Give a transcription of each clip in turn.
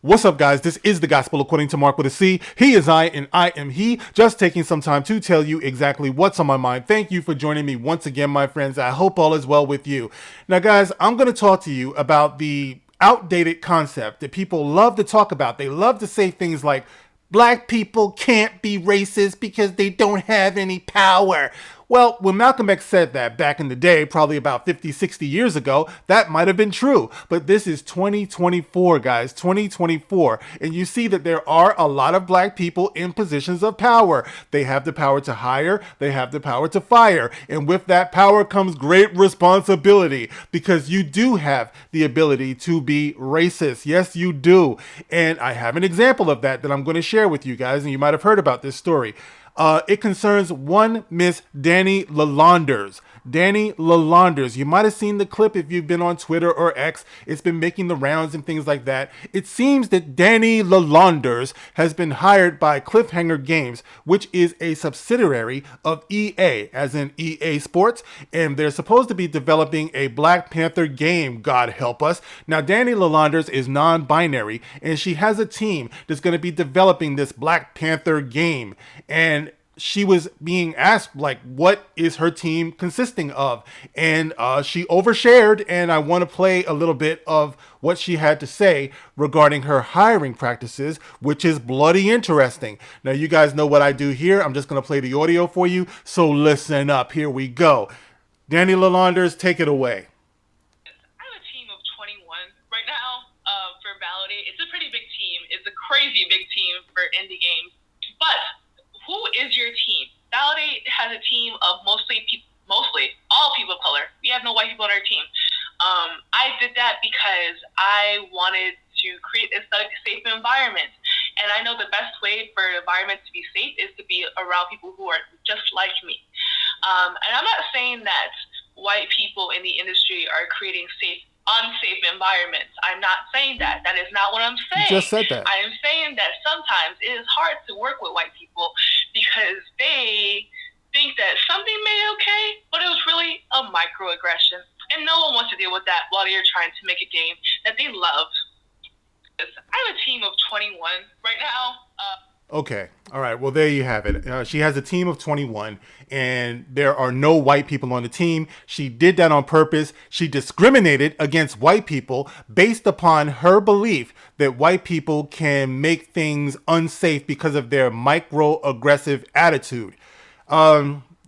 What's up, guys? This is the Gospel According to Mark with a C. He is I, and I am he. Just taking some time to tell you exactly what's on my mind. Thank you for joining me once again, my friends. I hope all is well with you. Now, guys, I'm going to talk to you about the outdated concept that people love to talk about. They love to say things like, black people can't be racist because they don't have any power. Well, when Malcolm X said that back in the day, probably about 50, 60 years ago, that might have been true. But this is 2024, guys, 2024. And you see that there are a lot of black people in positions of power. They have the power to hire, they have the power to fire. And with that power comes great responsibility, because you do have the ability to be racist. Yes, you do. And I have an example of that I'm going to share with you guys, and you might have heard about this story. It concerns one Miss Danny Lalonders. Danny Lalonders. You might have seen the clip if you've been on Twitter or X. It's been making the rounds and things like that. It seems that Danny Lalonders has been hired by Cliffhanger Games, which is a subsidiary of EA, as in EA Sports, and they're supposed to be developing a Black Panther game, God help us. Now, Danny Lalonders is non-binary, and she has a team that's going to be developing this Black Panther game, and she was being asked, like, what is her team consisting of? And she overshared, and I want to play a little bit of what she had to say regarding her hiring practices, which is bloody interesting. Now, you guys know what I do here. I'm just going to play the audio for you, so listen up. Here we go. Danny Lalonders, take it away. I have a team of 21 right now for Validate. It's a pretty big team. It's a crazy big team for indie games. But who is your team? Validate has a team of mostly all people of color. We have no white people on our team. I did that because I wanted to create a safe environment. And I know the best way for an environment to be safe is to be around people who are just like me. And I'm not saying that white people in the industry are creating unsafe environments. I'm not saying that. That is not what I'm saying. You just said that. I am saying that sometimes it is hard to work with white people because they think that something may be okay, but it was really a microaggression. And no one wants to deal with that while you're trying to make a game that they love. I have a team of 21 right now. Okay. All right. Well, there you have it. She has a team of 21, and there are no white people on the team. She did that on purpose. She discriminated against white people based upon her belief that white people can make things unsafe because of their microaggressive attitude.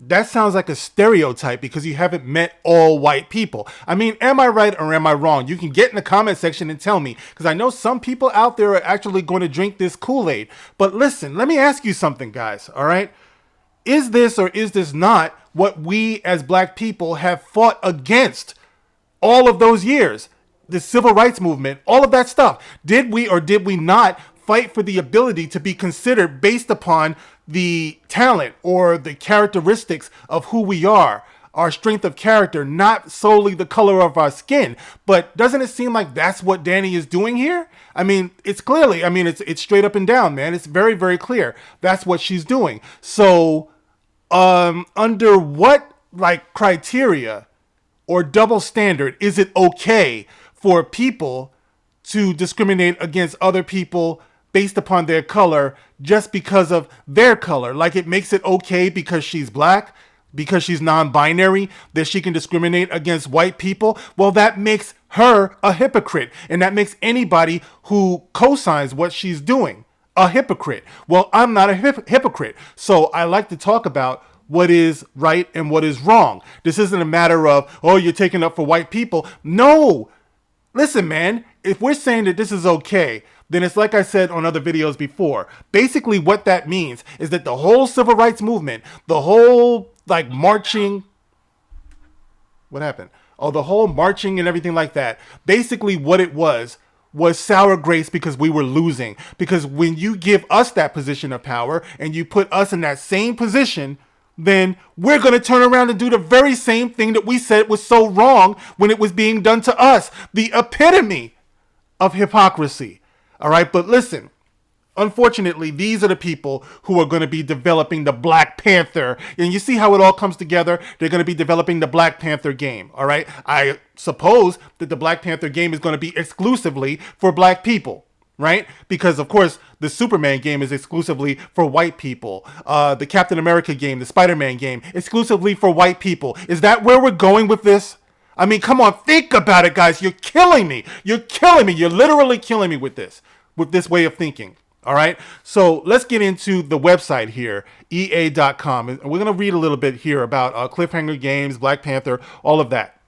That sounds like a stereotype because you haven't met all white people. I mean, am I right or am I wrong? You can get in the comment section and tell me, because I know some people out there are actually going to drink this Kool-Aid. But listen, let me ask you something, guys, all right? Is this or is this not what we as black people have fought against all of those years? The civil rights movement, all of that stuff. Did we or did we not fight for the ability to be considered based upon the talent or the characteristics of who we are, our strength of character, not solely the color of our skin? But doesn't it seem like that's what Danny is doing here? I mean, it's clearly, it's straight up and down, man. It's very, very clear. That's what she's doing. So, under what, criteria or double standard is it okay for people to discriminate against other people based upon their color just because of their color? Like, it makes it okay because she's black, because she's non-binary, that she can discriminate against white people? Well, that makes her a hypocrite, and that makes anybody who co-signs what she's doing a hypocrite. Well, I'm not a hypocrite, so I like to talk about what is right and what is wrong. This isn't a matter of, oh, you're taking up for white people. No. Listen, man, if we're saying that this is okay, then it's like I said on other videos before. Basically, what that means is that the whole civil rights movement, the whole, marching... What happened? Oh, the whole marching and everything like that. Basically, what it was sour grapes because we were losing. Because when you give us that position of power and you put us in that same position, then we're going to turn around and do the very same thing that we said was so wrong when it was being done to us. The epitome of hypocrisy. All right, but listen, unfortunately, these are the people who are going to be developing the Black Panther. And you see how it all comes together? They're going to be developing the Black Panther game. All right, I suppose that the Black Panther game is going to be exclusively for black people. right? Because of course the Superman game is exclusively for white people. The Captain America game, the Spider-Man game, exclusively for white people. Is that where we're going with this? I mean, come on, think about it, guys. You're killing me. You're killing me. You're literally killing me with this way of thinking. All right. So let's get into the website here, EA.com. And we're going to read a little bit here about Cliffhanger Games, Black Panther, all of that.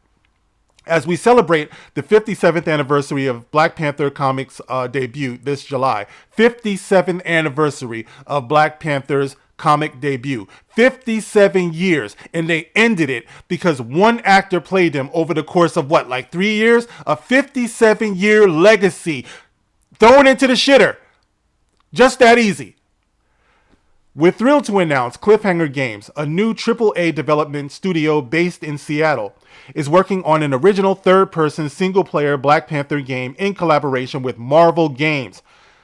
As we celebrate the 57th anniversary of Black Panther Comics' debut this July, 57th anniversary of Black Panther's comic debut, 57 years, and they ended it because one actor played him over the course of what, like 3 years? A 57-year legacy thrown into the shitter. Just that easy. We're thrilled to announce Cliffhanger Games, a new AAA development studio based in Seattle, is working on an original third-person single-player Black Panther game in collaboration with Marvel Games.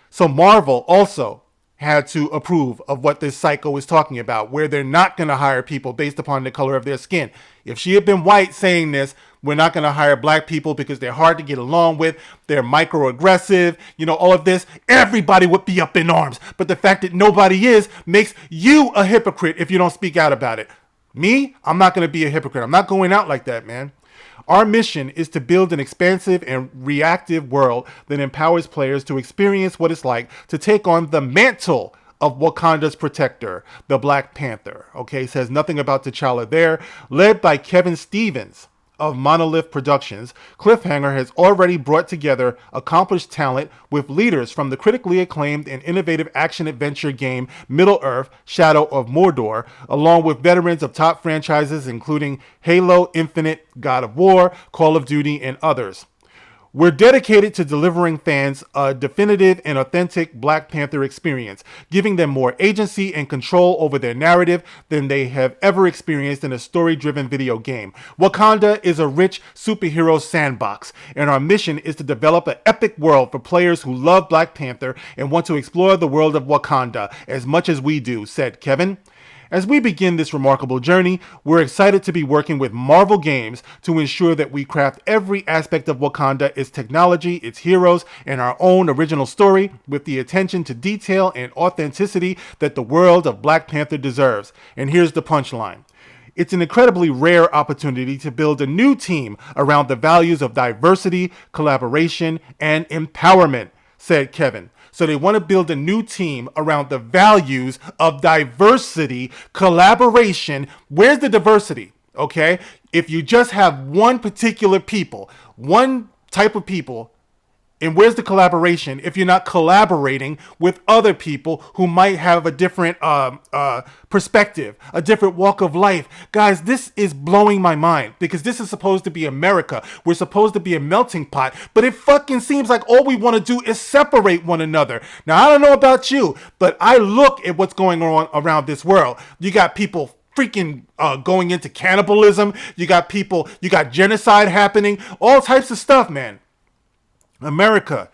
So Marvel also had to approve of what this psycho is talking about, where they're not going to hire people based upon the color of their skin. If she had been white saying this, we're not going to hire black people because they're hard to get along with, they're microaggressive, all of this, everybody would be up in arms. But the fact that nobody is makes you a hypocrite if you don't speak out about it. Me, I'm not going to be a hypocrite. I'm not going out like that, man. Our mission is to build an expansive and reactive world that empowers players to experience what it's like to take on the mantle of Wakanda's protector, the Black Panther. Okay, says nothing about T'Challa there. Led by Kevin Stevens of Monolith Productions, Cliffhanger has already brought together accomplished talent with leaders from the critically acclaimed and innovative action-adventure game Middle-earth: Shadow of Mordor, along with veterans of top franchises including Halo Infinite, God of War, Call of Duty, and others. We're dedicated to delivering fans a definitive and authentic Black Panther experience, giving them more agency and control over their narrative than they have ever experienced in a story-driven video game. Wakanda is a rich superhero sandbox, and our mission is to develop an epic world for players who love Black Panther and want to explore the world of Wakanda as much as we do, said Kevin. As we begin this remarkable journey, we're excited to be working with Marvel Games to ensure that we craft every aspect of Wakanda, its technology, its heroes, and our own original story with the attention to detail and authenticity that the world of Black Panther deserves. And here's the punchline. It's an incredibly rare opportunity to build a new team around the values of diversity, collaboration, and empowerment, said Kevin. So they want to build a new team around the values of diversity, collaboration. Where's the diversity? Okay? If you just have one particular people, one type of people, and where's the collaboration if you're not collaborating with other people who might have a different perspective, a different walk of life? Guys, this is blowing my mind because this is supposed to be America. We're supposed to be a melting pot, but it fucking seems like all we want to do is separate one another. Now, I don't know about you, but I look at what's going on around this world. You got people freaking going into cannibalism. You got genocide happening, all types of stuff, man. America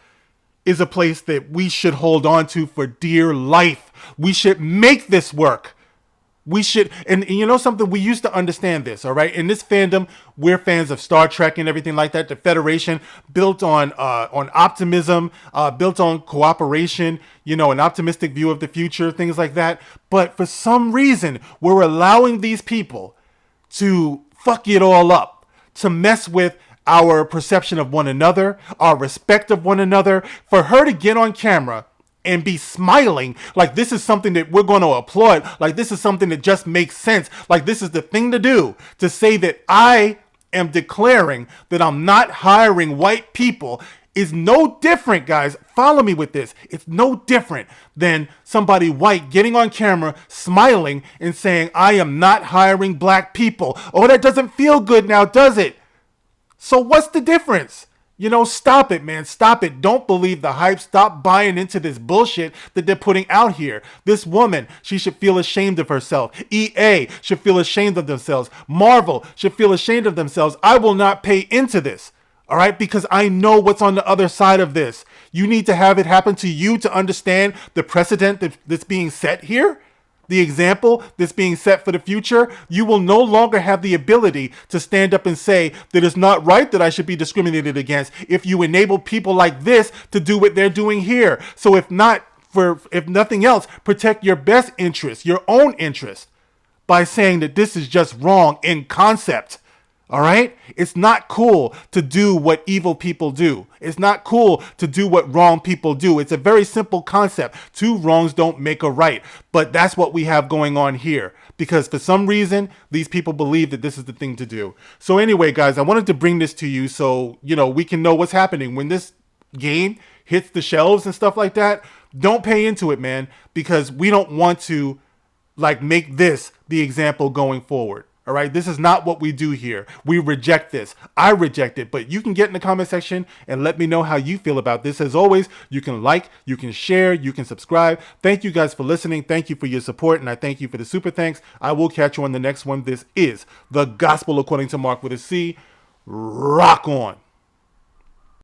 is a place that we should hold on to for dear life. We should make this work. We should, and you know something, we used to understand this, all right? In this fandom, we're fans of Star Trek and everything like that. The Federation, built on optimism, built on cooperation, an optimistic view of the future, things like that. But for some reason, we're allowing these people to fuck it all up, to mess with our perception of one another, our respect of one another. For her to get on camera and be smiling like this is something that we're going to applaud, like this is something that just makes sense, like this is the thing to do, to say that I am declaring that I'm not hiring white people is no different, guys. Follow me with this. It's no different than somebody white getting on camera, smiling and saying, I am not hiring black people. Oh, that doesn't feel good now, does it? So what's the difference? Stop it, man. Stop it. Don't believe the hype. Stop buying into this bullshit that they're putting out here. This woman, she should feel ashamed of herself. EA should feel ashamed of themselves. Marvel should feel ashamed of themselves. I will not pay into this, all right? Because I know what's on the other side of this. You need to have it happen to you to understand the precedent that's being set here. the example that's being set for the future, you will no longer have the ability to stand up and say that it's not right that I should be discriminated against if you enable people like this to do what they're doing here. So if nothing else, protect your best interest, your own interest, by saying that this is just wrong in concept. All right? It's not cool to do what evil people do. It's not cool to do what wrong people do. It's a very simple concept. Two wrongs don't make a right. But that's what we have going on here. Because for some reason, these people believe that this is the thing to do. So anyway, guys, I wanted to bring this to you so, we can know what's happening. When this game hits the shelves and stuff like that, don't pay into it, man. Because we don't want to, make this the example going forward. All right, this is not what we do here. We reject this. I reject it, but you can get in the comment section and let me know how you feel about this. As always, you can like, you can share, you can subscribe. Thank you guys for listening. Thank you for your support, and I thank you for the super thanks. I will catch you on the next one. This is The Gospel According to Mark with a C. Rock on.